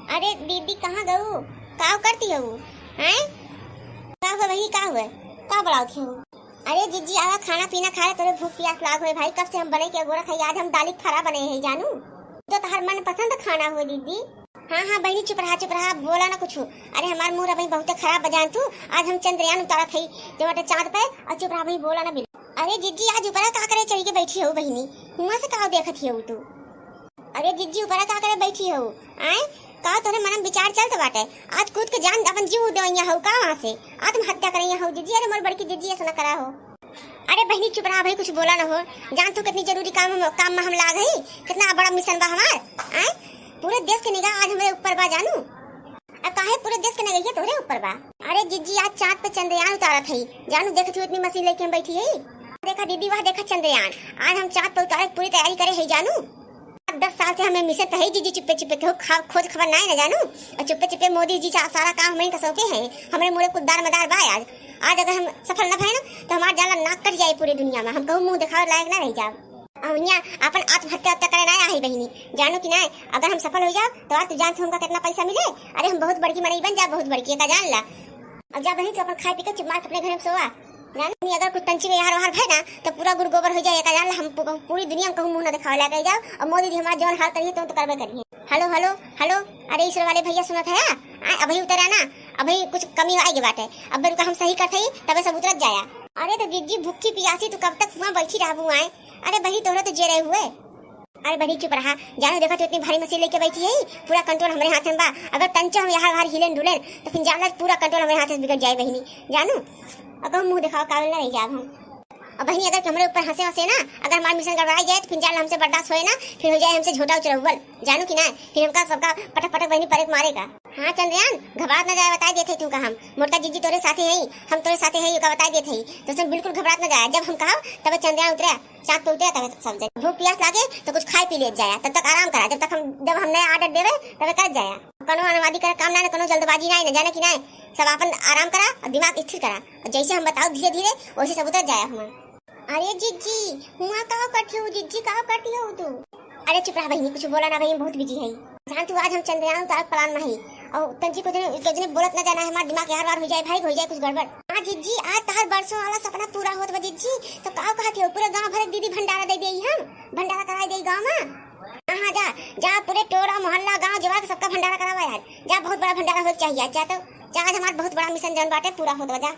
अरे दीदी कहाँ गऊ? का करती हो? हैं? का हुआ भाई, का हुआ? का बढ़ाती हो? अरे जीजी आवा, खाना पीना खा ले, तोरे भूख प्यास लाग हो भाई। कब से हम बने के गोरा खाई, आज हम दाली फरा बने हैं जानू। तो तहर मन पसंद खाना हो दीदी। हाँ हाँ बहनी चुप रहा, बोला ना कुछ। अरे हमार मुंह रही बहुत खराब बजान तू। आज हम चंद्रयान उतारा थी जो चांद पे, और चुप रहा भाई, बोला ना बिल्कुल। अरे जीजी आज ऊपर का करे चढ़ी के बैठी हो बहनी? हुआ से का देखत हो तू? अरे जीजी ऊपर का करे बैठी हो? आए का तोरे मन में विचार चलत बाटे? आज कूद के जान अपन जीव देइया हो का? वहां से आत्महत्या करइया हो जीजी? अरे मोर बड़की जीजी ऐसा ना करा हो। अरे बहनी चुप रहा भाई, कुछ बोला ना हो। जान तू कितनी जरूरी काम में हम लाग हई, कितना बड़ा मिशन बा हमार। आए पूरे देश के निगाह आज हमारे ऊपर बा जानू। अब काहे पूरे देश के निगाह तोरे ऊपर बा? अरे जीजी आज चांद पे चंद्रयान उतारा थी जानू। देखत हो इतनी मशीन लेके हम बैठी है। देखा दीदी वहाँ देखा चंद्रयान, आज हम चांद पे उतारे पूरी तैयारी करे है जानू। 10 साल से हमें मिशन पे है जीजी, चुप्पे चुप्पे खोज खबर ना है ना जानू। और चुप्पे चुप्पे मोदी जी सारा काम हमें का सौंपे हैं। हमारे मुड़े कुदार मदार बा आज अगर हम सफल न भए ना तो हमार जाला नाक कट जाए पूरी दुनिया में। हम कहूँ मुंह दिखावे लायक ना रह जाओ। अवनिया अपन आत्महत्या करे ना आई बहनी जानू कि ना। अगर हम सफल हो जाओ तो आज तू जानते हमका कितना पैसा मिले। अरे हम बहुत बड़की मनई बन जा, बहुत बड़की का जान ला। अब जा बहनी तो अपन खाए पी के चुप मार अपने घर में सोवा जानू। अगर कुछ तंची में यार भय ना तो पूरा गुड़ गोबर हो जाए जान ला। हम पूरी दुनिया में कहूँ मुंह ना दिखावे लायक जाओ। और मोदी जी हमारा जौन हाल करिए तो करबे करिए। हेलो हेलो हेलो, अरे ईश्वर वाले भैया सुनत है? अभी उतरा ना, अभी कुछ कमी आएगी बाटे। अब रुका हम सही करते ही तबे सब उतरत जाया। अरे तो जीजी भूखी पियासी तू कब तक वहाँ बैठी रहबू? आए अरे बही तोहरा तो जे रहे हुए। अरे बड़ी चुप रहा जानू। देखा तो इतनी भारी मशीन लेके बैठी है, पूरा कंट्रोल हमारे हाथ में बा। अगर तंचा हम यहाँ बाहर हिलेन डुलेन तो फिर जानला पूरा कंट्रोल हमारे हाथ से बिगड़ जाए बहनी जानू। अगर मुंह दिखाओ काबिल ना रह जाए हम। और बहनी अगर हमारे ऊपर हंसे हंसे ना, अगर हमारा मिशन गड़बड़ाई जाए तो फिर जान हमसे बर्दाश्त होए ना, फिर हो जाए हमसे झोटा उचरवल जानू कि ना। फिर हमका सबका पटक पटक बहनी परेक मारेगा। हाँ चंद्रयान घबरात ना जाए, बता देते तू का हम मोटा जीजी तोरे साथे हैं, हम तोरे साथे हैं का बता देते तो तुम बिल्कुल घबरात ना जाए। जब हम कहा तब चंद्रयान उतरा, चाँद पे उतरा तब सब जाए। भूख प्यास लागे तो कुछ खाए पी ले जाया, तब तक आराम करा। जब हम नया ऑर्डर देवे तब कर जाया। कोनो अनुवादी कर काम ना, कोनो जल्दबाजी ना जाने की ना। सब अपन आराम करा और दिमाग स्थिर करा, और जैसे हम बताओ धीरे धीरे वैसे सब उतर जाए हमारे। अरे जीजी हुआ का करती हो? जीजी का करती हो तू? अरे चुप रहा बहनी, कुछ बोला ना भाई, बहुत बिजी है जान तू। आज हम चंद्रयान उतार प्लान में है और तंजी को जने बोलत ना जाना है। हमारा दिमाग यार बार हो जाए भाई, हो जाए कुछ गड़बड़। हाँ जीजी आज तार बरसों वाला सपना पूरा होत बा जीजी। तो का कहती हो? पूरे गांव भर दीदी भंडारा दे देई, हम भंडारा कराई देई गांव में। हाँ जा जा, पूरे टोला मोहल्ला गांव जवार सबका भंडारा करावा यार। जा बहुत बड़ा भंडारा हो चाहिए। जा तो जा, आज हमारा बहुत बड़ा मिशन जन बाटे पूरा होत बा। जा